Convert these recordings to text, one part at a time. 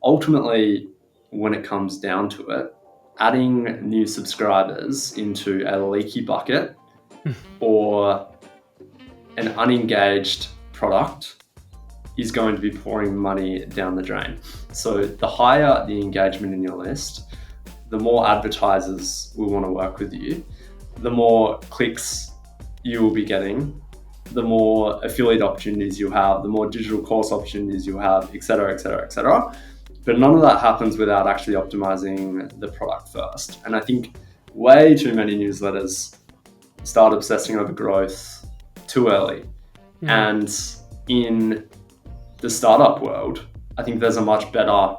ultimately, when it comes down to it, adding new subscribers into a leaky bucket or an unengaged product is going to be pouring money down the drain. So the higher the engagement in your list, the more advertisers will want to work with you, the more clicks you will be getting, the more affiliate opportunities you have, the more digital course opportunities you have, et cetera, et cetera, et cetera. But none of that happens without actually optimizing the product first. And I think way too many newsletters start obsessing over growth too early. And in the startup world, I think there's a much better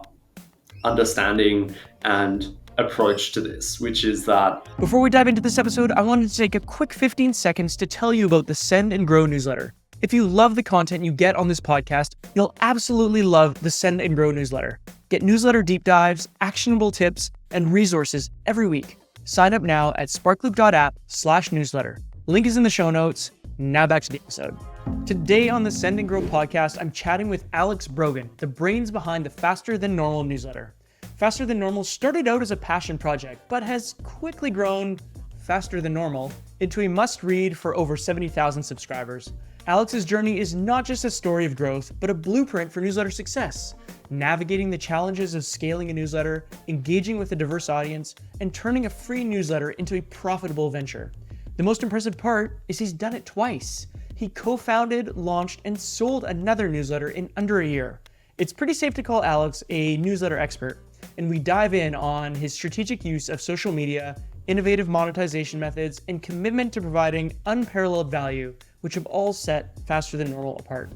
understanding and approach to this, which is that... Before we dive into this episode, I wanted to take a quick 15 seconds to tell you about the Send and Grow newsletter. If you love the content you get on this podcast, you'll absolutely love the Send and Grow newsletter. Get newsletter deep dives, actionable tips, and resources every week. Sign up now at sparkloop.app/newsletter. Link is in the show notes. Now back to the episode. Today on the Send and Grow podcast, I'm chatting with Alex Brogan, the brains behind the Faster Than Normal newsletter. Faster Than Normal started out as a passion project, but has quickly grown faster than normal into a must-read for over 70,000 subscribers. Alex's journey is not just a story of growth, but a blueprint for newsletter success, navigating the challenges of scaling a newsletter, engaging with a diverse audience, and turning a free newsletter into a profitable venture. The most impressive part is he's done it twice. He co-founded, launched, and sold another newsletter in under a year. It's pretty safe to call Alex a newsletter expert, and we dive in on his strategic use of social media, innovative monetization methods, and commitment to providing unparalleled value, which have all set Faster Than Normal apart.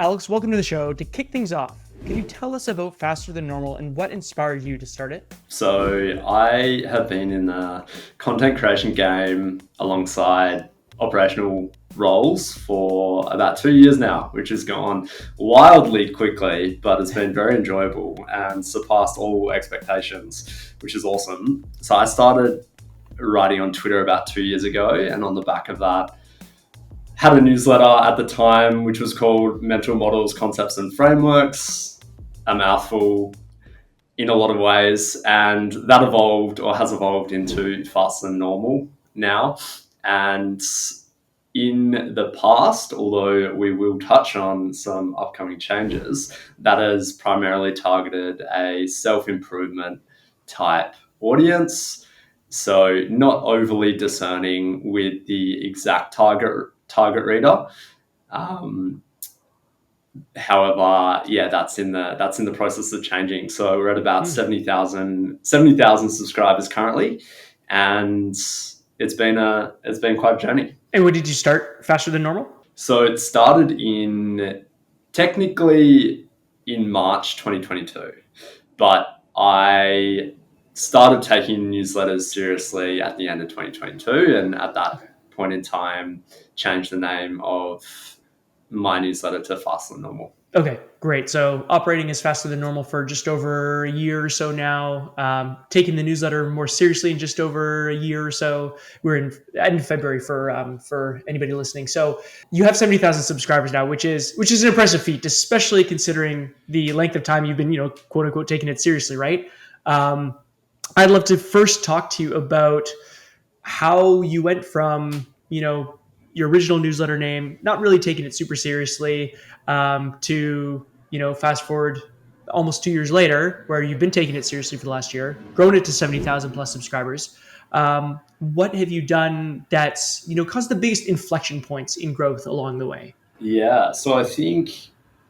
Alex, welcome to the show. To kick things off, can you tell us about Faster Than Normal and what inspired you to start it? So I have been in the content creation game alongside operational roles for about 2 years now, which has gone wildly quickly, but it's been very enjoyable and surpassed all expectations, which is awesome. So I started writing on Twitter about 2 years ago, and on the back of that, had a newsletter at the time, which was called Mental Models, Concepts and Frameworks, a mouthful in a lot of ways. And that evolved or has evolved into Faster Than Normal now. And in the past, although we will touch on some upcoming changes, that has primarily targeted a self-improvement type audience. So not overly discerning with the exact target reader. However, yeah, that's in the process of changing. So we're at about 70,000 subscribers currently, and it's been quite a journey. And when did you start Faster Than Normal? So it started technically in March 2022, but I started taking newsletters seriously at the end of 2022, and at that point in time, changed the name of my newsletter to Faster Than Normal. Okay, great. So operating as Faster Than Normal for just over a year or so now, taking the newsletter more seriously in just over a year or so. We're in end of February for anybody listening. So you have 70,000 subscribers now, which is an impressive feat, especially considering the length of time you've been, quote unquote, taking it seriously, right? I'd love to first talk to you about how you went from, your original newsletter name, not really taking it super seriously, to, fast forward almost 2 years later, where you've been taking it seriously for the last year, grown it to 70,000 plus subscribers. What have you done that's, caused the biggest inflection points in growth along the way? Yeah, so I think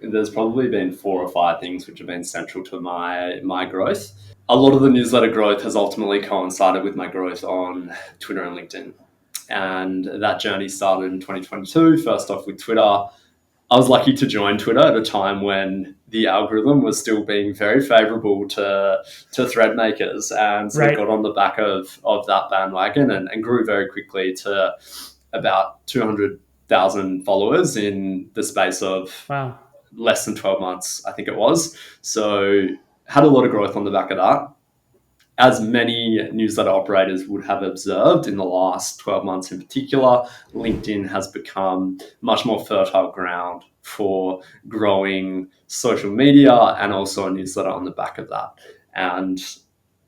there's probably been 4 or 5 things which have been central to my growth. A lot of the newsletter growth has ultimately coincided with my growth on Twitter and LinkedIn. And that journey started in 2022, first off with Twitter. I was lucky to join Twitter at a time when the algorithm was still being very favorable to thread makers, and so I got on the back of that bandwagon and grew very quickly to about 200,000 followers in the space of less than 12 months, I think it was. So had a lot of growth on the back of that. as many newsletter operators would have observed in the last 12 months in particular, LinkedIn has become much more fertile ground for growing social media and also a newsletter on the back of that. And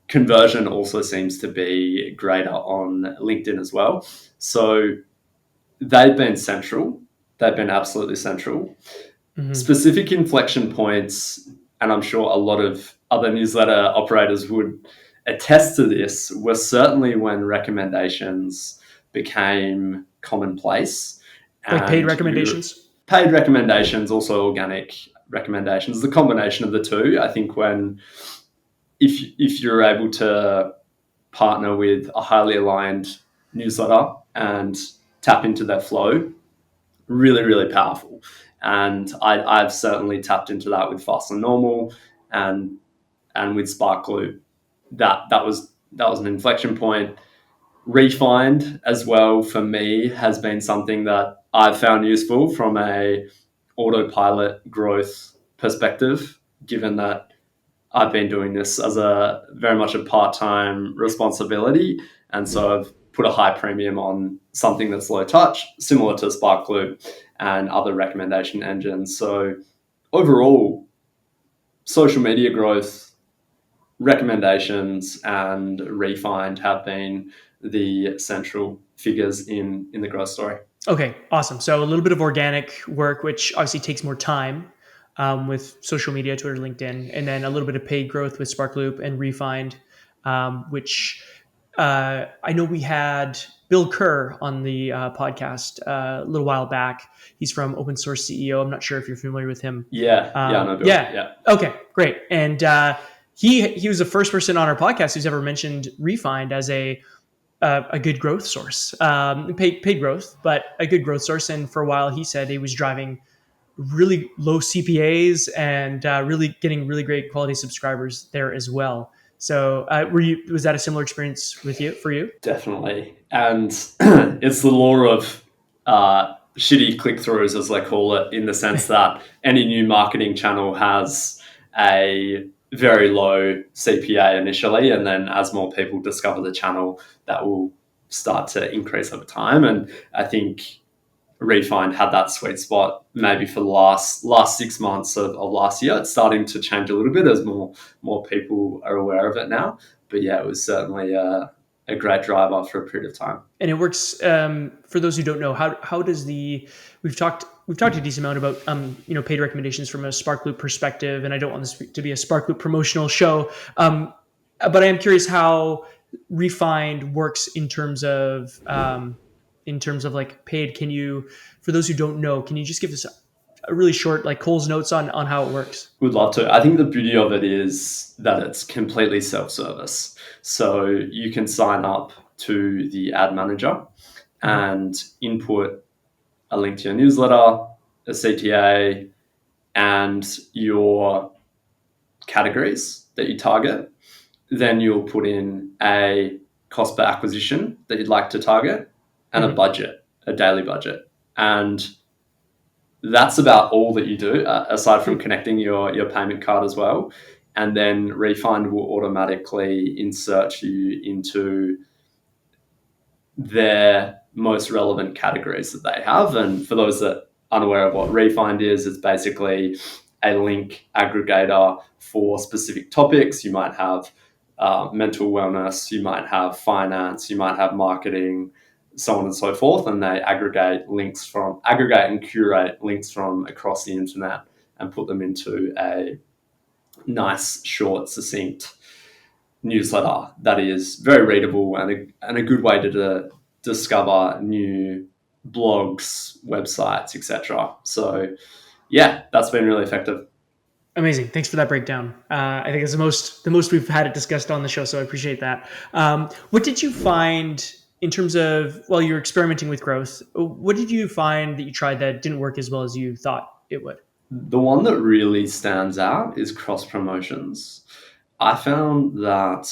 conversion also seems to be greater on LinkedIn as well. So they've been central. They've been absolutely central. Specific inflection points, and I'm sure a lot of other newsletter operators would attest to this, were certainly when recommendations became commonplace. Like paid recommendations? Paid recommendations, also organic recommendations, the combination of the two. I think if you're able to partner with a highly aligned newsletter and tap into their flow, really, really powerful. And I've certainly tapped into that with Fast and Normal and with SparkLoop. That was an inflection point. Refind as well for me has been something that I've found useful from a autopilot growth perspective, given that I've been doing this as a very much a part-time responsibility. And so I've put a high premium on something that's low touch, similar to SparkLoop and other recommendation engines. So overall, social media growth, recommendations, and Refind have been the central figures in the growth story. Okay, awesome. So a little bit of organic work, which obviously takes more time with social media, Twitter, LinkedIn, and then a little bit of paid growth with SparkLoop and Refind, which I know we had Bill Kerr on the podcast a little while back. He's from Open Source CEO. I'm not sure if you're familiar with him. Yeah, I know Bill. Yeah. Okay, great. And he was the first person on our podcast who's ever mentioned Refind as a good growth source, paid growth, but a good growth source. And for a while, he said he was driving really low CPAs and really getting really great quality subscribers there as well. So was that a similar experience for you? Definitely. And it's the law of shitty click-throughs, as they call it, in the sense that any new marketing channel has a very low CPA initially, and then as more people discover the channel, that will start to increase over time. And I think Refind had that sweet spot maybe for the last 6 months of last year. It's starting to change a little bit as more people are aware of it now. But yeah, it was certainly a great driver for a period of time. And it works for those who don't know. How does we've talked a decent amount about paid recommendations from a SparkLoop perspective, and I don't want this to be a SparkLoop promotional show, but I am curious how Refind works in terms of like paid. For those who don't know, can you just give us a really short, like Cole's notes on how it works? Would love to. I think the beauty of it is that it's completely self-service. So you can sign up to the ad manager and input a link to your newsletter, a CTA, and your categories that you target. Then you'll put in a cost per acquisition that you'd like to target and a budget, a daily budget. And that's about all that you do, aside from connecting your payment card as well. And then Refind will automatically insert you into their most relevant categories that they have. And for those that are unaware of what Refind is, it's basically a link aggregator for specific topics. You might have mental wellness, you might have finance, you might have marketing, so on and so forth. And they aggregate and curate links from across the internet and put them into a nice, short, succinct newsletter that is very readable and a good way to discover new blogs, websites, etc. So yeah, that's been really effective. Amazing. Thanks for that breakdown. I think it's the most we've had it discussed on the show, so I appreciate that. What did you find in terms of, while you were experimenting with growth, what did you find that you tried that didn't work as well as you thought it would? The one that really stands out is cross promotions. I found that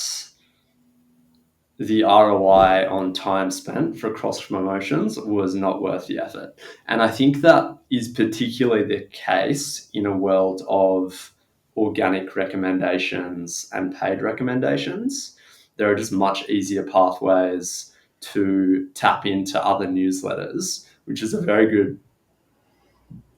the ROI on time spent for cross promotions was not worth the effort. And I think that is particularly the case in a world of organic recommendations and paid recommendations. there are just much easier pathways to tap into other newsletters, which is a very good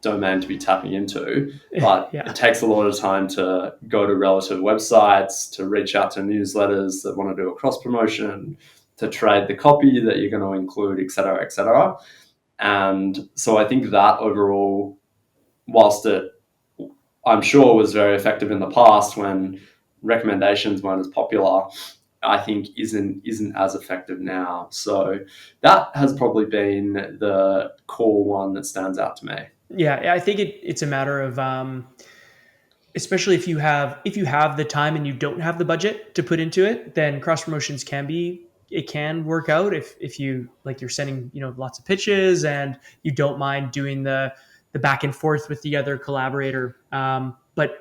domain to be tapping into. But Yeah. it takes a lot of time to go to relative websites, to reach out to newsletters that want to do a cross promotion, to trade the copy that you're going to include, et cetera, et cetera. And so I think that overall, whilst it, I'm sure, was very effective in the past when recommendations weren't as popular, I think isn't as effective now. So that has probably been the core one that stands out to me. Yeah, I think it's a matter of especially if you have the time and you don't have the budget to put into it, then cross promotions can work out if you like you're sending lots of pitches and you don't mind doing the back and forth with the other collaborator. But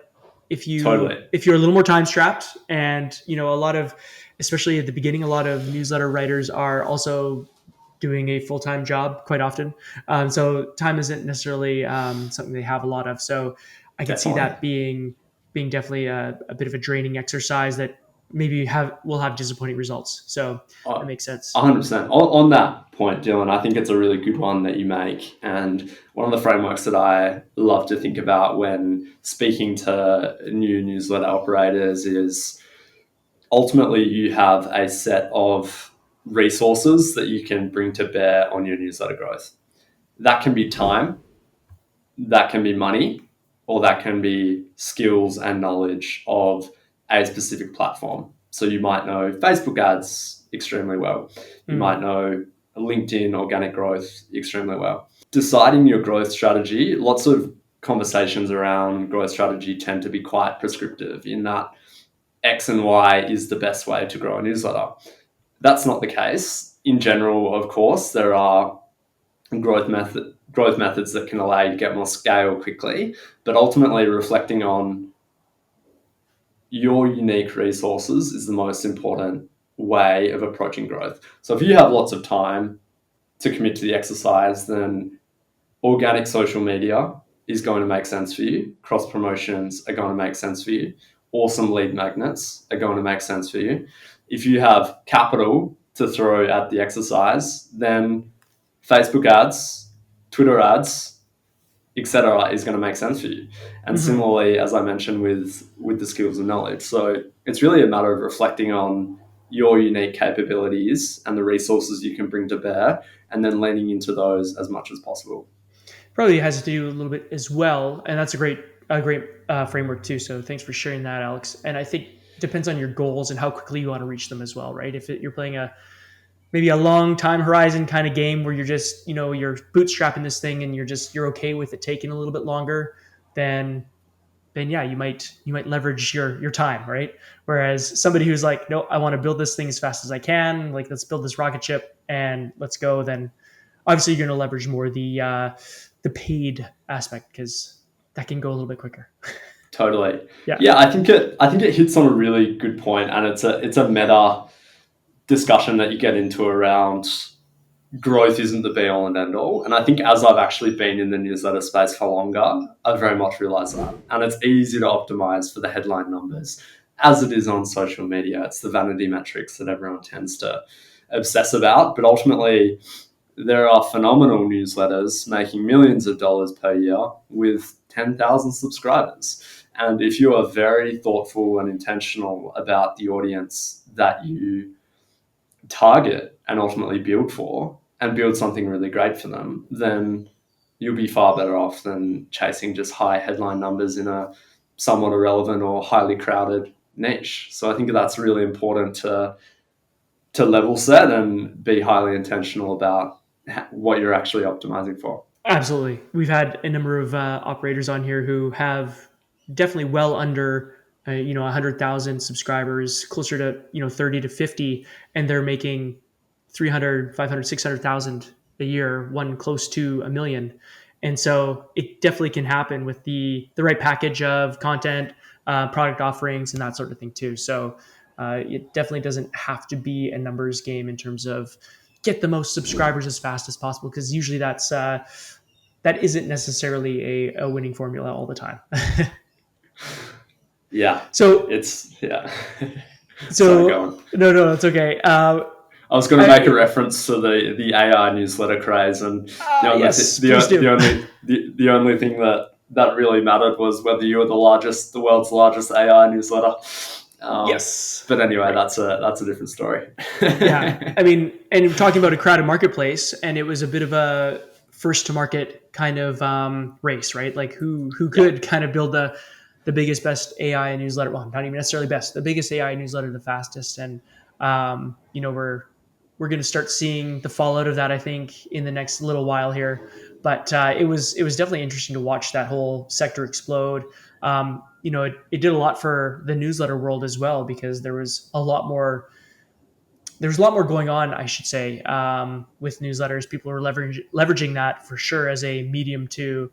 Totally. if you're a little more time strapped, and a lot of, especially at the beginning, a lot of newsletter writers are also doing a full-time job quite often. So time isn't necessarily something they have a lot of. So I could see Definitely. that being definitely a bit of a draining exercise that maybe will have disappointing results. So that makes sense. 100%. On that point, Dylan, I think it's a really good one that you make. And one of the frameworks that I love to think about when speaking to new newsletter operators is ultimately you have a set of resources that you can bring to bear on your newsletter growth. That can be time, that can be money, or that can be skills and knowledge of a specific platform. So you might know Facebook ads extremely well. You might know LinkedIn organic growth extremely well. Deciding your growth strategy, lots of conversations around growth strategy tend to be quite prescriptive in that X and Y is the best way to grow a newsletter. That's not the case. In general, of course, there are growth methods that can allow you to get more scale quickly, but ultimately reflecting on your unique resources is the most important way of approaching growth. So if you have lots of time to commit to the exercise, then organic social media is going to make sense for you. Cross promotions are going to make sense for you. Awesome lead magnets are going to make sense for you. If you have capital to throw at the exercise, then Facebook ads, Twitter ads, etc., is going to make sense for you. And similarly, as I mentioned with the skills and knowledge. So it's really a matter of reflecting on your unique capabilities and the resources you can bring to bear, and then leaning into those as much as possible. Probably has to do a little bit as well, and that's a great framework too. So thanks for sharing that, Alex. And I think it depends on your goals and how quickly you want to reach them as well, right? If you're playing maybe a long time horizon kind of game where you're just you're bootstrapping this thing and you're okay with it taking a little bit longer, then yeah, you might leverage your time, right? Whereas somebody who's like, no, I want to build this thing as fast as I can, like let's build this rocket ship and let's go, then obviously you're going to leverage more the paid aspect, because that can go a little bit quicker. Totally. Yeah, I think it hits on a really good point, and it's a meta discussion that you get into around growth isn't the be all and end all. And I think as I've actually been in the newsletter space for longer, I've very much realized that. And it's easy to optimize for the headline numbers as it is on social media. It's the vanity metrics that everyone tends to obsess about. But ultimately, there are phenomenal newsletters making millions of dollars per year with 10,000 subscribers. And if you are very thoughtful and intentional about the audience that you target and ultimately build for, and build something really great for them, then you'll be far better off than chasing just high headline numbers in a somewhat irrelevant or highly crowded niche. So I think that's really important to level set and be highly intentional about what you're actually optimizing for. Absolutely. We've had a number of operators on here who have definitely well under 100,000 subscribers, closer to 30 to 50, and they're making 300, 500, 600,000 a year, one close to a million. And so it definitely can happen with the right package of content, product offerings, and that sort of thing too. So it definitely doesn't have to be a numbers game in terms of get the most subscribers as fast as possible, because usually that isn't necessarily a winning formula all the time. Yeah. So it's So go So on. no, it's okay. I was going to make a I reference to the AI newsletter craze, and yes, please do. the only thing that really mattered was whether you were the world's largest AI newsletter. Yes, But anyway, right. that's a different story. Yeah, I mean, and we're talking about a crowded marketplace, and it was a bit of a first to market kind of race, right? Like who Yeah, could kind of build the biggest, best AI newsletter? Well, not even necessarily best, the biggest AI newsletter the fastest, and we're going to start seeing the fallout of that, I think, in the next little while here. But it was definitely interesting to watch that whole sector explode. It did a lot for the newsletter world as well because there's a lot more going on, I should say, with newsletters. People are leveraging that for sure as a medium to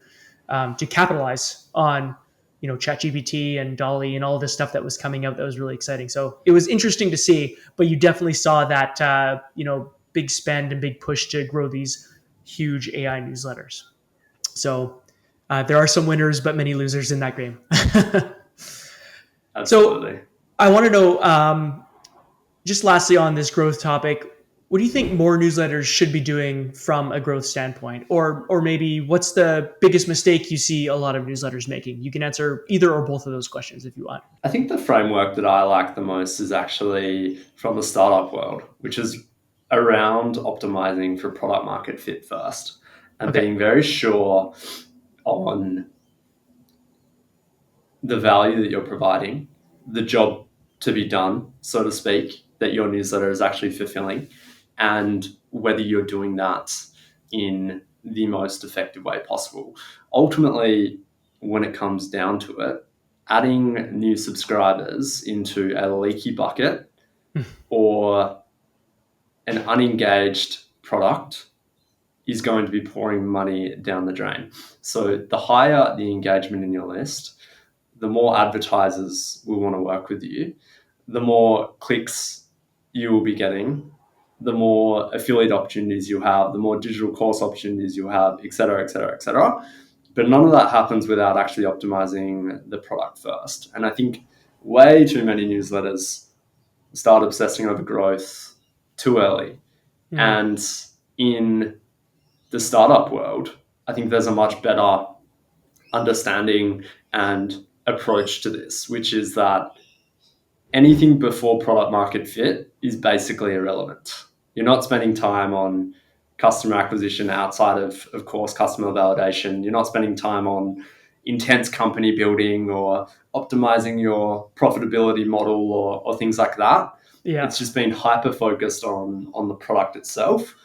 capitalize on, ChatGPT and Dolly and all of this stuff that was coming out that was really exciting. So it was interesting to see, but you definitely saw that big spend and big push to grow these huge AI newsletters. So there are some winners, but many losers in that game. So absolutely. I want to know, just lastly on this growth topic, what do you think more newsletters should be doing from a growth standpoint? Or maybe what's the biggest mistake you see a lot of newsletters making? You can answer either or both of those questions if you want. I think the framework that I like the most is actually from the startup world, which is around optimizing for product market fit first and Okay. being very sure on the value that you're providing, the job to be done, so to speak, that your newsletter is actually fulfilling, and whether you're doing that in the most effective way possible. Ultimately, when it comes down to it, adding new subscribers into a leaky bucket or an unengaged product is going to be pouring money down the drain. So the higher the engagement in your list, the more advertisers will want to work with you, the more clicks you will be getting, the more affiliate opportunities you have, the more digital course opportunities you have, et cetera, et cetera, et cetera. But none of that happens without actually optimizing the product first. And I think way too many newsletters start obsessing over growth too early. Mm. And in the startup world, I think there's a much better understanding and approach to this, which is that anything before product market fit is basically irrelevant. You're not spending time on customer acquisition outside of course, customer validation. You're not spending time on intense company building or optimizing your profitability model or things like that. Yeah. It's just been hyper focused on the product itself,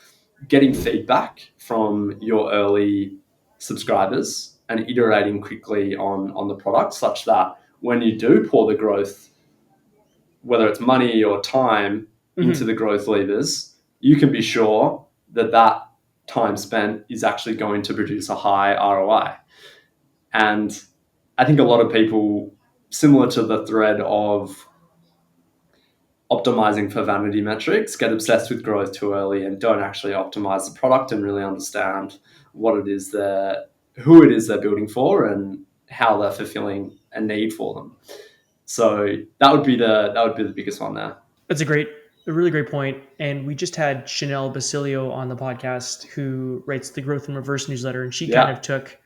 getting feedback from your early subscribers and iterating quickly on the product such that when you do pour the growth, whether it's money or time, into Mm-hmm. the growth levers, you can be sure that that time spent is actually going to produce a high ROI. And I think a lot of people, similar to the thread of optimizing for vanity metrics, get obsessed with growth too early and don't actually optimize the product and really understand what it is who it is they're building for and how they're fulfilling a need for them. So that would be the biggest one there. That's a really great point. And we just had Chanel Basilio on the podcast who writes the Growth in Reverse newsletter. And she kind Yeah. of took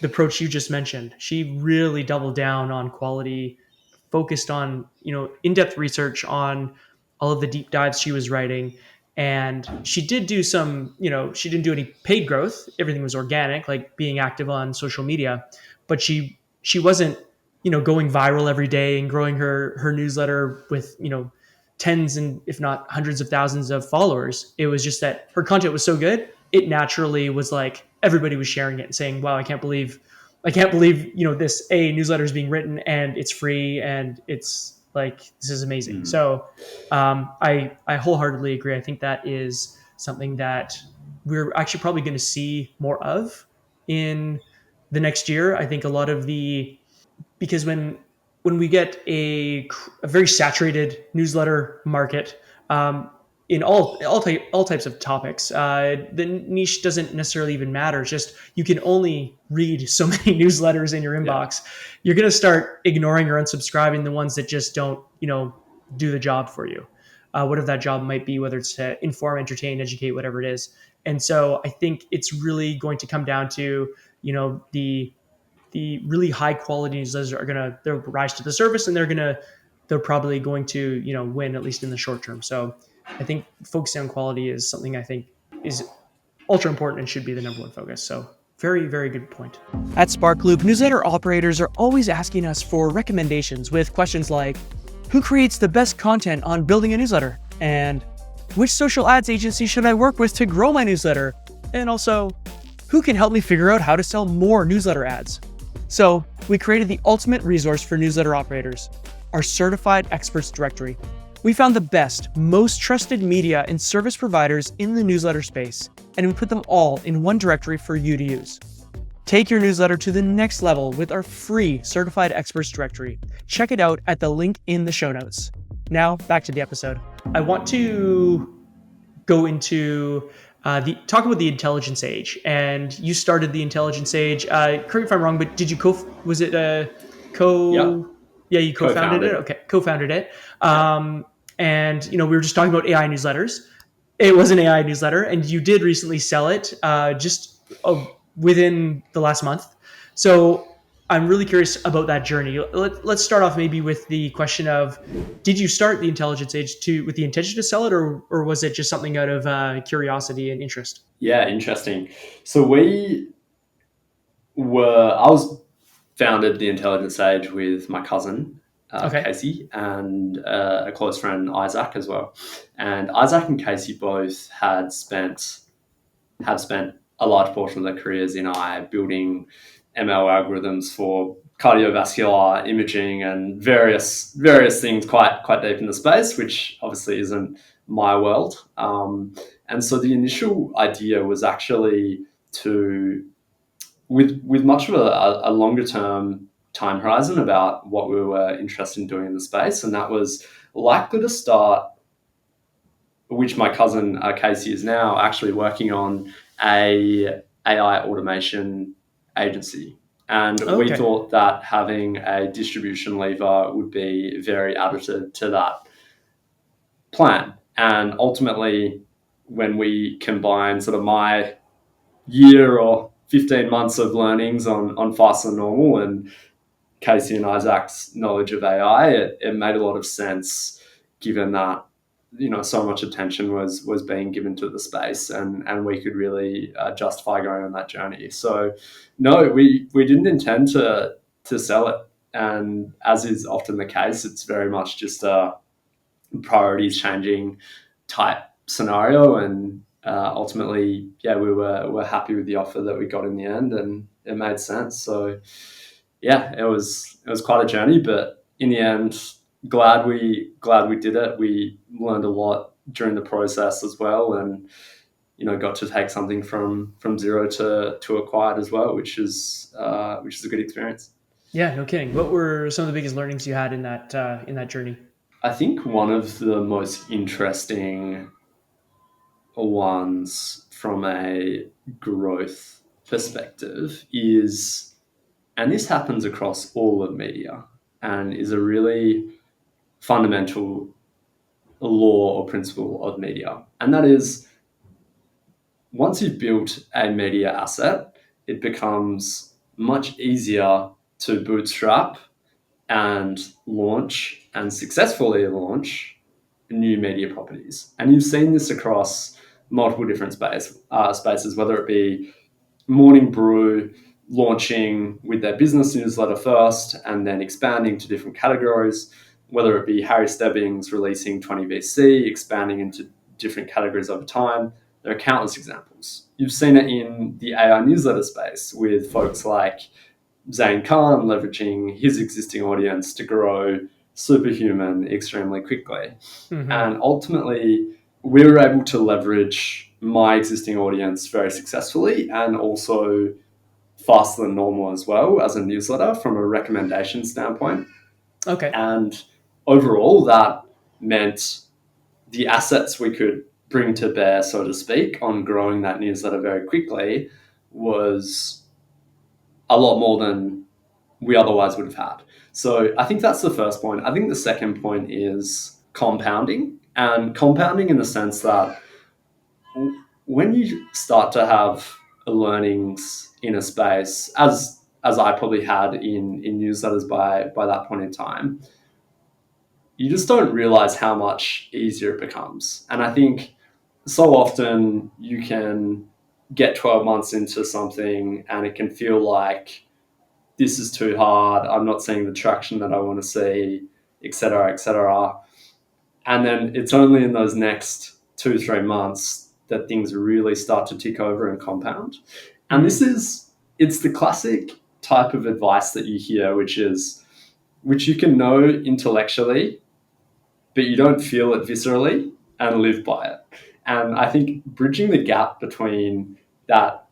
the approach you just mentioned. She really doubled down on quality, focused on, in-depth research on all of the deep dives she was writing. And she did do some, she didn't do any paid growth. Everything was organic, like being active on social media, but she wasn't, going viral every day and growing her newsletter with, tens and if not hundreds of thousands of followers. It was just that her content was so good, it naturally was like everybody was sharing it and saying, "Wow, I can't believe this a newsletter is being written and it's free and it's like this is amazing." Mm. So I wholeheartedly agree. I think that is something that we're actually probably going to see more of in the next year. I think a lot of the because when we get a very saturated newsletter market, in all types of topics, the niche doesn't necessarily even matter. It's just you can only read so many newsletters in your Yeah. inbox. You're going to start ignoring or unsubscribing the ones that just don't do the job for you, whatever that job might be, whether it's to inform, entertain, educate, whatever it is. And so I think it's really going to come down to, the really high quality newsletters are they'll rise to the surface, and they're probably going to, win, at least in the short term. So I think focusing on quality is something I think is ultra important and should be the number one focus. So very, very good point. At SparkLoop, newsletter operators are always asking us for recommendations with questions like, who creates the best content on building a newsletter? And which social ads agency should I work with to grow my newsletter? And also, who can help me figure out how to sell more newsletter ads? So we created the ultimate resource for newsletter operators, our Certified Experts Directory. We found the best, most trusted media and service providers in the newsletter space, and we put them all in one directory for you to use. Take your newsletter to the next level with our free Certified Experts Directory. Check it out at the link in the show notes. Now, back to the episode. I want to go into talk about the intelligence age. And you started the intelligence age. Correct me if I'm wrong, but did you was it Yeah, Yeah, you co-founded it. co-founded. Okay, co-founded it. Yeah. And we were just talking about AI newsletters. It was an AI newsletter, and you did recently sell it just within the last month. So I'm really curious about that journey. Let's start off maybe with the question of, did you start the intelligence age with the intention to sell it, or was it just something out of curiosity and interest? Yeah, interesting. So I was founded the Intelligence Age with my cousin, Okay. Casey, and a close friend, Isaac, as well. And Isaac and Casey both have spent a large portion of their careers in AI building ML algorithms for cardiovascular imaging and various things quite deep in the space, which obviously isn't my world. And so the initial idea was actually to, with much of a longer term time horizon about what we were interested in doing in the space, and that was likely to start, which my cousin Casey is now actually working on, a AI automation agency. And we Okay. thought that having a distribution lever would be very additive to that plan. And ultimately, when we combine sort of my year or 15 months of learnings on Faster Than Normal and Casey and Isaac's knowledge of AI, it made a lot of sense, given that so much attention was being given to the space, and we could really justify going on that journey. So no, we didn't intend to sell it, and as is often the case, it's very much just a priorities changing type scenario. And ultimately, yeah, we were happy with the offer that we got in the end, and it made sense. So yeah, it was quite a journey, but in the end, glad we did it. We learned a lot during the process as well, and got to take something from zero to acquired as well, which is a good experience. Yeah, no kidding. What were some of the biggest learnings you had in that journey? I think one of the most interesting ones from a growth perspective is, and this happens across all of media and is a really fundamental law or principle of media. And that is, once you've built a media asset, it becomes much easier to bootstrap and launch and successfully launch new media properties. And you've seen this across multiple different spaces, whether it be Morning Brew launching with their business newsletter first and then expanding to different categories, whether it be Harry Stebbings releasing 20VC, expanding into different categories over time. There are countless examples. You've seen it in the AI newsletter space with folks like Zane Khan leveraging his existing audience to grow Superhuman extremely quickly. Mm-hmm. And ultimately, we were able to leverage my existing audience very successfully, and also Faster Than Normal as well as a newsletter from a recommendation standpoint. Okay. And overall, that meant the assets we could bring to bear, so to speak, on growing that newsletter very quickly was a lot more than we otherwise would have had. So I think that's the first point. I think the second point is compounding, and compounding in the sense that when you start to have learnings in a space, as I probably had in newsletters by that point in time, you just don't realize how much easier it becomes. And I think so often you can get 12 months into something and it can feel like this is too hard. I'm not seeing the traction that I want to see, et cetera, et cetera. And then it's only in those next 2-3 months that things really start to tick over and compound. And it's the classic type of advice that you hear, which you can know intellectually, but you don't feel it viscerally and live by it. And I think bridging the gap between that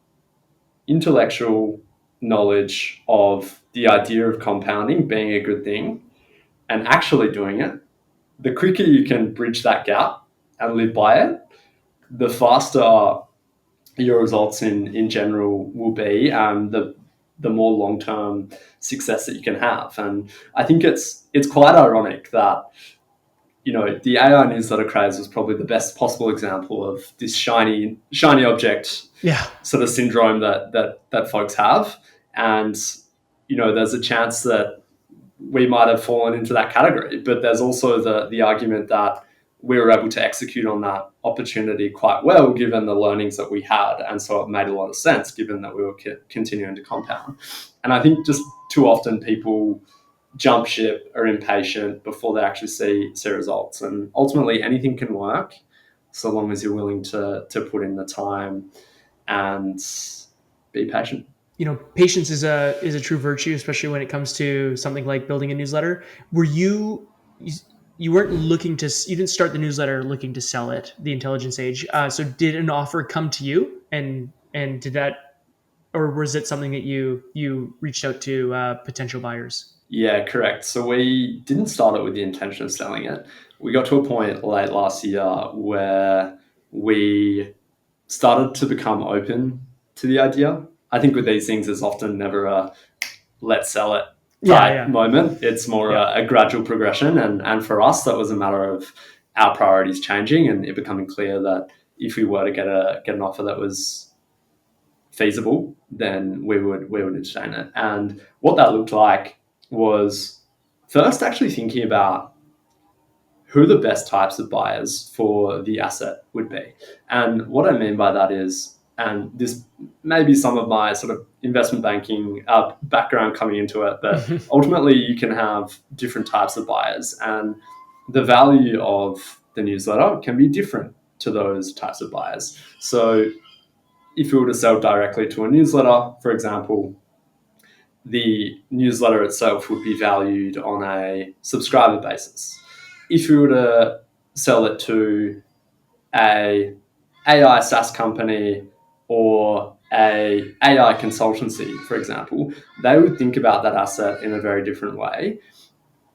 intellectual knowledge of the idea of compounding being a good thing and actually doing it, the quicker you can bridge that gap and live by it, the faster your results in general will be, and the more long-term success that you can have. And I think it's quite ironic that the AI newsletter craze was probably the best possible example of this shiny object sort of syndrome that folks have. And there's a chance that we might have fallen into that category, but there's also the argument that we were able to execute on that opportunity quite well given the learnings that we had, and so it made a lot of sense given that we were continuing to compound. And I think just too often people jump ship, are impatient before they actually see results. And ultimately anything can work so long as you're willing to put in the time and be patient. Patience is a true virtue, especially when it comes to something like building a newsletter. Were you weren't looking to, you didn't start the newsletter looking to sell it, the Intelligence Age. So did an offer come to you, and did that, or was it something that you reached out to potential buyers? Yeah, correct. So we didn't start it with the intention of selling it. We got to a point late last year where we started to become open to the idea. I think with these things, there's often never a let's sell it type moment. It's more a gradual progression. And for us, that was a matter of our priorities changing and it becoming clear that if we were to get an offer that was feasible, then we would entertain it. And what that looked like was first actually thinking about who the best types of buyers for the asset would be. And what I mean by that is, and this may be some of my sort of investment banking background coming into it, but ultimately you can have different types of buyers, and the value of the newsletter can be different to those types of buyers. So if you were to sell directly to a newsletter, for example, the newsletter itself would be valued on a subscriber basis. If you were to sell it to a AI SaaS company or a AI consultancy, for example, they would think about that asset in a very different way,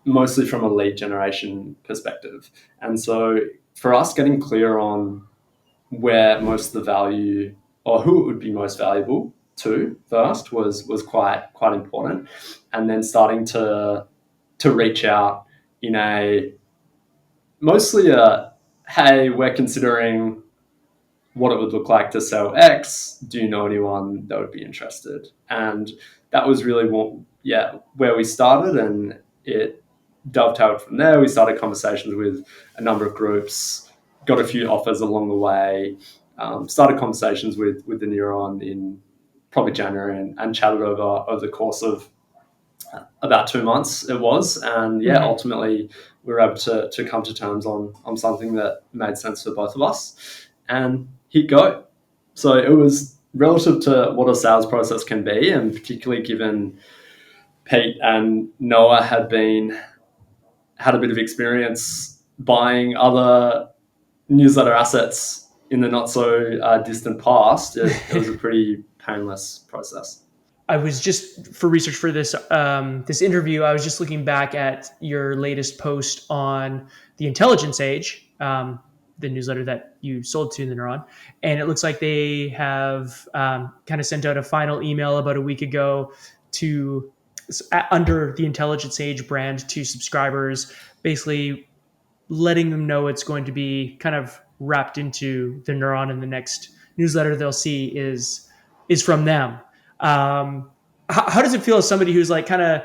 mostly from a lead generation perspective. And so for us, getting clear on where most of the value or who it would be most valuable to first was quite important. And then starting to reach out in a mostly hey, we're considering what it would look like to sell X. Do you know anyone that would be interested? And that was really where we started, and it dovetailed from there. We started conversations with a number of groups, got a few offers along the way, started conversations with the Neuron in probably January, and chatted over the course of about 2 months it was. And ultimately we were able to come to terms on something that made sense for both of us and hit go. So it was relative to what a sales process can be, and particularly given Pete and Noah had a bit of experience buying other newsletter assets in the not so distant past, it was a pretty painless process. I was just, for research for this this interview, I was just looking back at your latest post on the Intelligence Age, the newsletter that you sold to the Neuron, and it looks like they have kind of sent out a final email about a week ago under the Intelligence Age brand to subscribers, basically letting them know it's going to be kind of wrapped into the neuron, and the next newsletter they'll see is from them. How does it feel as somebody who's like kind of,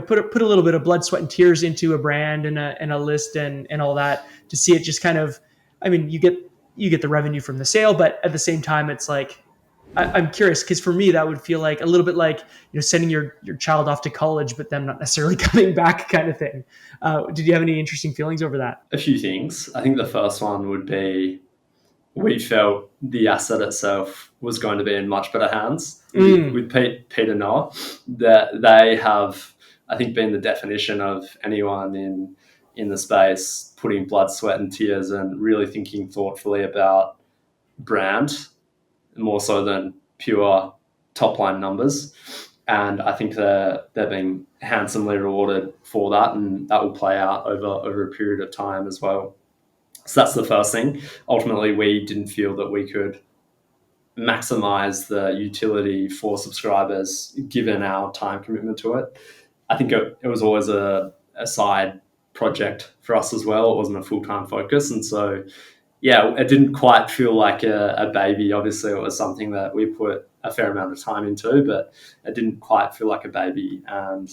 put a little bit of blood, sweat, and tears into a brand and a list and all that, to see it just kind of, I mean, you get the revenue from the sale, but at the same time, it's like, I'm curious, because for me, that would feel like a little bit like, sending your child off to college, but them not necessarily coming back, kind of thing. Did you have any interesting feelings over that? A few things. I think the first one would be, we felt the asset itself was going to be in much better hands with Pete and Noah. That they have, I think, been the definition of anyone in the space putting blood, sweat, and tears and really thinking thoughtfully about brand, more so than pure top line numbers. And I think they're being handsomely rewarded for that, and that will play out over a period of time as well. So that's the first thing. Ultimately, we didn't feel that we could maximize the utility for subscribers given our time commitment to it. I think it was always a side project for us as well. It wasn't a full-time focus. And so, yeah, it didn't quite feel like a baby. Obviously, it was something that we put a fair amount of time into, but it didn't quite feel like a baby. And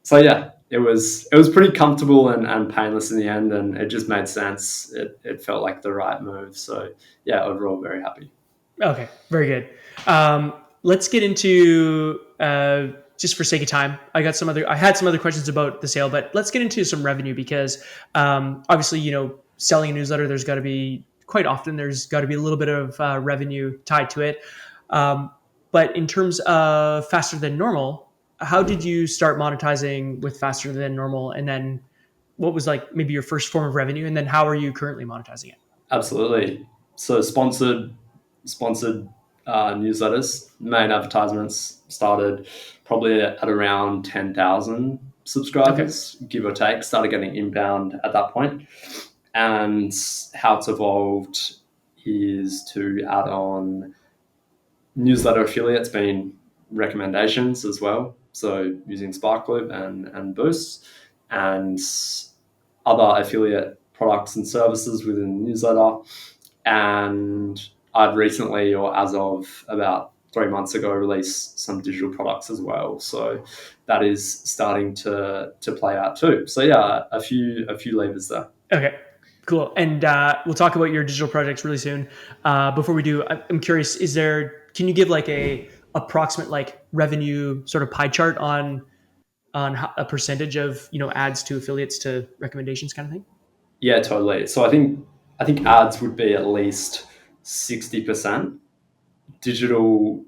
so, yeah, it was pretty comfortable and painless in the end, and it just made sense. It felt like the right move. So, yeah, overall, very happy. Okay, very good. Let's get into, just for sake of time, I had some other questions about the sale, but let's get into some revenue, because obviously, selling a newsletter, there's got to be a little bit of revenue tied to it. But in terms of Faster Than Normal, how did you start monetizing with Faster Than Normal? And then what was like maybe your first form of revenue? And then how are you currently monetizing it? Absolutely. So sponsored newsletters, main advertisements started probably at around 10,000 subscribers, give or take, started getting inbound at that point. And how it's evolved is to add on newsletter affiliates, being recommendations as well. So using SparkLoop and Boost, and other affiliate products and services within the newsletter. And I've recently, or as of about 3 months ago, released some digital products as well. So that is starting to play out too. So yeah, a few levers there. Okay, cool. And we'll talk about your digital projects really soon. Before we do, I'm curious, can you give like a approximate like revenue sort of pie chart on a percentage of, ads to affiliates to recommendations kind of thing? Yeah, totally. So I think ads would be at least 60%. Digital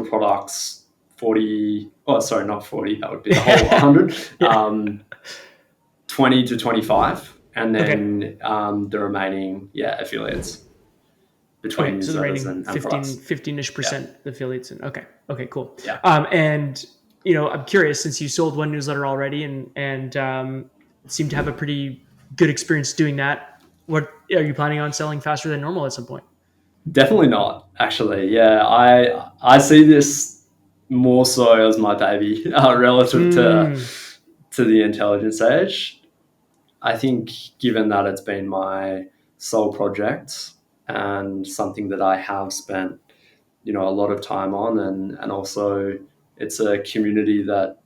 products 40. Oh, sorry, not 40. That would be the whole 100. Yeah. 20 to 25, and then the remaining affiliates between so the remaining and 15-ish% affiliates. And okay, cool. Yeah. And I'm curious, since you sold one newsletter already and seem to have a pretty good experience doing that, what are you planning on selling Faster Than Normal at some point? Definitely not, actually. Yeah, I see this more so as my baby relative to the intelligence age. I think given that it's been my sole project and something that I have spent, a lot of time on, and also it's a community that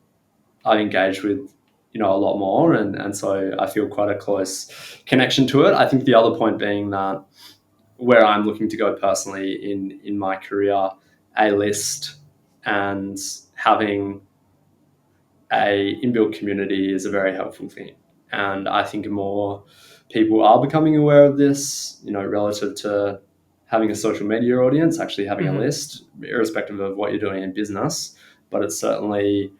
I engage with, a lot more, and so I feel quite a close connection to it. I think the other point being that where I'm looking to go personally in my career, a list and having a inbuilt community is a very helpful thing. And I think more people are becoming aware of this, relative to having a social media audience, actually having a list, irrespective of what you're doing in business. But it certainly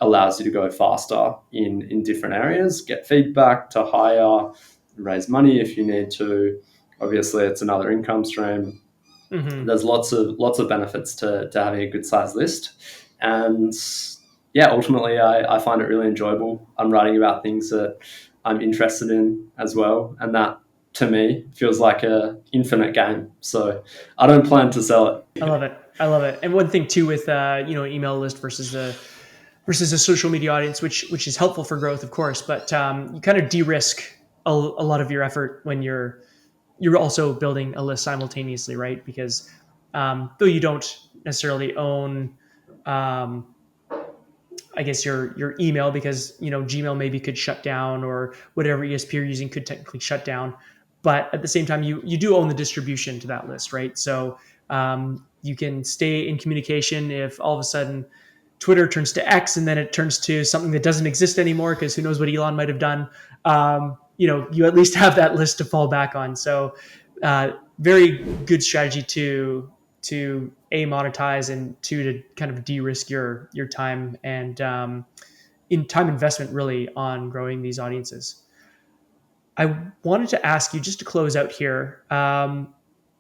allows you to go faster in different areas, get feedback, to hire, raise money if you need to. Obviously, it's another income stream. There's lots of benefits to having a good sized list. And yeah, ultimately, I find it really enjoyable. I'm writing about things that I'm interested in as well. And that, to me, feels like an infinite game. So I don't plan to sell it. I love it. And one thing too with, an email list versus a social media audience, which is helpful for growth, of course, but you kind of de-risk a lot of your effort when you're also building a list simultaneously, right? Because though you don't necessarily own, um, I guess your email, because Gmail maybe could shut down, or whatever ESP you're using could technically shut down. But at the same time, you do own the distribution to that list, right? So you can stay in communication if all of a sudden Twitter turns to X and then it turns to something that doesn't exist anymore, because who knows what Elon might have done. You at least have that list to fall back on. So very good strategy to a monetize, and two, to kind of de-risk your time and in time investment really on growing these audiences. I wanted to ask you, just to close out here.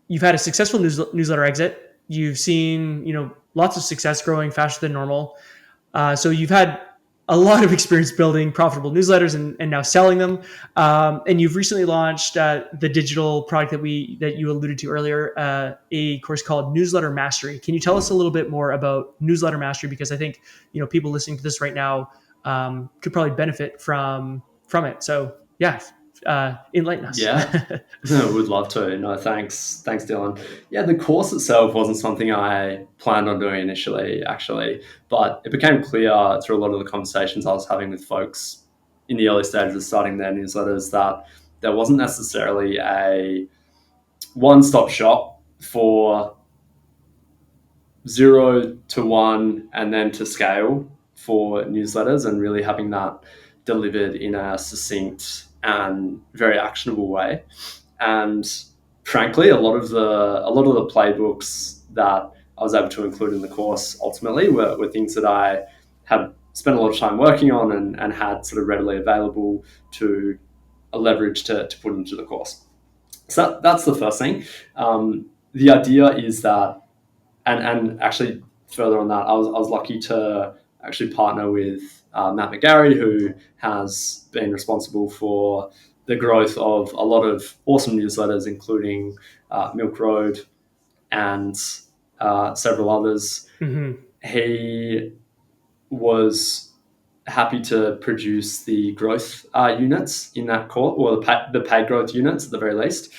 You've had a successful newsletter exit. You've seen lots of success, growing faster than normal. So you've had a lot of experience building profitable newsletters and now selling them. And you've recently launched the digital product that you alluded to earlier, a course called Newsletter Mastery. Can you tell us a little bit more about Newsletter Mastery? Because I think people listening to this right now could probably benefit from it. So yeah, enlighten us. Yeah, would love to. No, thanks, Dylan. Yeah, the course itself wasn't something I planned on doing initially, actually, but it became clear through a lot of the conversations I was having with folks in the early stages of starting their newsletters that there wasn't necessarily a one-stop shop for 0 to 1 and then to scale for newsletters, and really having that delivered in a succinct and very actionable way. And frankly, a lot of the playbooks that I was able to include in the course ultimately were things that I had spent a lot of time working on and had sort of readily available to leverage to put into the course. So that's the first thing. The idea is that, and actually further on that, I was lucky to actually partner with Matt McGarry, who has been responsible for the growth of a lot of awesome newsletters, including Milk Road and several others. Mm-hmm. He was happy to produce the growth units in that course, or the paid growth units at the very least.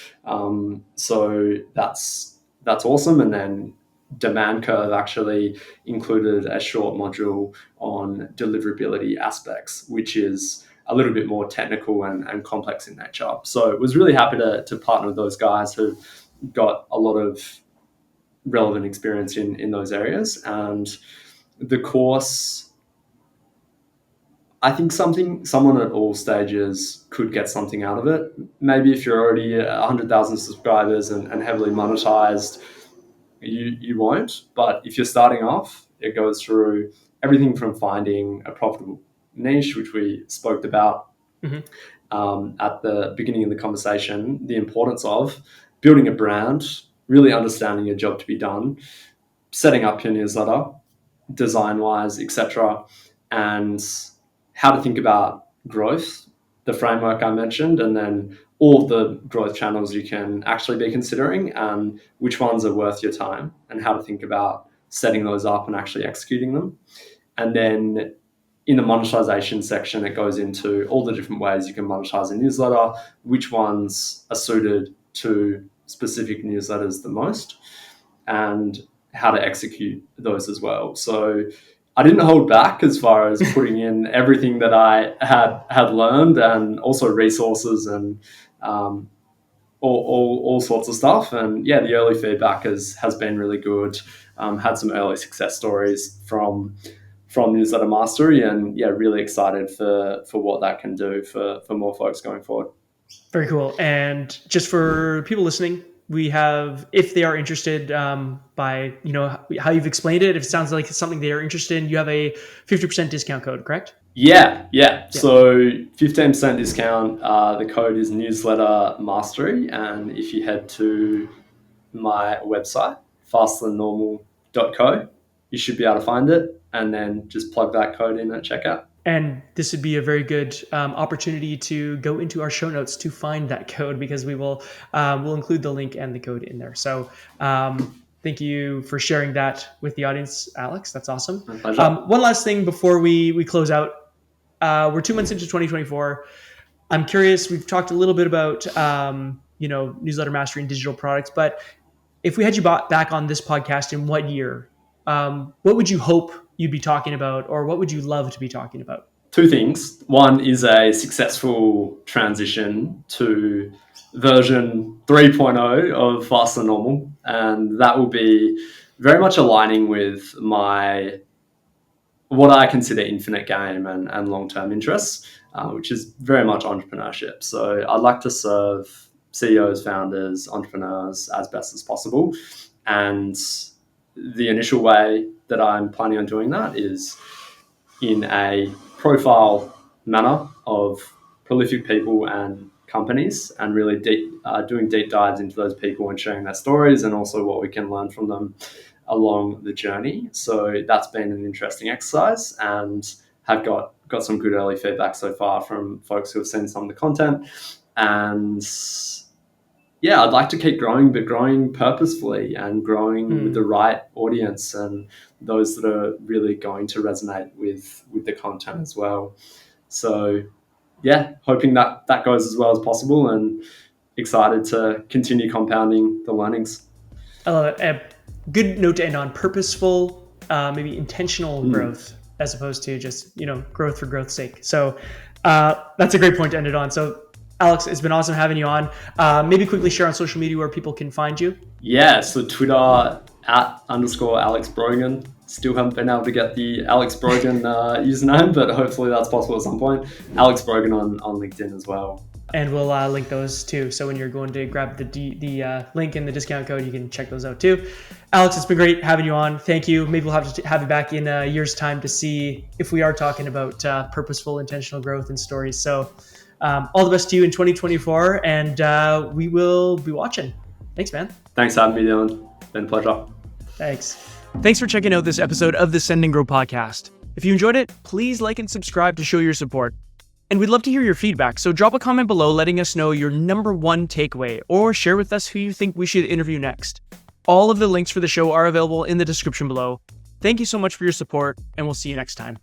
So that's awesome. And then Demand Curve actually included a short module on deliverability aspects, which is a little bit more technical and complex in nature. So was really happy to partner with those guys who got a lot of relevant experience in those areas. And the course, I think someone at all stages could get something out of it. Maybe if you're already 100,000 subscribers and heavily monetized, you won't. But if you're starting off, it goes through everything from finding a profitable niche, which we spoke about at the beginning of the conversation, the importance of building a brand, really understanding your job to be done, setting up your newsletter, design-wise, etc., and how to think about growth, the framework I mentioned, and then all the growth channels you can actually be considering and which ones are worth your time, and how to think about setting those up and actually executing them. And then in the monetization section, it goes into all the different ways you can monetize a newsletter, which ones are suited to specific newsletters the most, and how to execute those as well. So I didn't hold back as far as putting in everything that I had learned, and also resources and all sorts of stuff. And yeah, the early feedback has been really good. Had some early success stories from Newsletter Mastery, and yeah, really excited for what that can do for more folks going forward. Very cool. And just for people listening, we have, if they are interested, by how you've explained it, if it sounds like it's something they are interested in, you have a 50% discount code, correct? Yeah. So 15% discount. The code is Newsletter Mastery, and if you head to my website, fasterthannormal.co, you should be able to find it, and then just plug that code in at checkout. And this would be a very good opportunity to go into our show notes to find that code, because we will we'll include the link and the code in there. So thank you for sharing that with the audience, Alex. That's awesome. My pleasure. One last thing before we close out. We're 2 months into 2024. I'm curious, we've talked a little bit about, newsletter mastery and digital products, but if we had you back on this podcast in what year, what would you hope you'd be talking about, or what would you love to be talking about? Two things. One is a successful transition to version 3.0 of Fast and Normal, and that will be very much aligning with what I consider infinite game and long-term interests, which is very much entrepreneurship. So I'd like to serve CEOs, founders, entrepreneurs as best as possible. And the initial way that I'm planning on doing that is in a profile manner of prolific people and companies, and really doing deep dives into those people and sharing their stories, and also what we can learn from them along the journey. So that's been an interesting exercise, and have got some good early feedback so far from folks who have seen some of the content. And yeah, I'd like to keep growing, but growing purposefully and growing with the right audience and those that are really going to resonate with the content as well. So yeah, hoping that goes as well as possible, and excited to continue compounding the learnings. I love it. A good note to end on: purposeful, maybe intentional growth, as opposed to just, growth for growth's sake. So that's a great point to end it on. So Alex, it's been awesome having you on. Maybe quickly share on social media where people can find you. Yeah, so Twitter @_Alex Brogan. Still haven't been able to get the Alex Brogan username, but hopefully that's possible at some point. Alex Brogan on LinkedIn as well. And we'll link those too. So when you're going to grab the link and the discount code, you can check those out too. Alex, it's been great having you on. Thank you. Maybe we'll have to have you back in a year's time to see if we are talking about purposeful, intentional growth and stories. So all the best to you in 2024, and we will be watching. Thanks, man. Thanks for having me, Dylan. Been a pleasure. Thanks. Thanks for checking out this episode of the Send and Grow podcast. If you enjoyed it, please like and subscribe to show your support. And we'd love to hear your feedback, so drop a comment below letting us know your number one takeaway, or share with us who you think we should interview next. All of the links for the show are available in the description below. Thank you so much for your support, and we'll see you next time.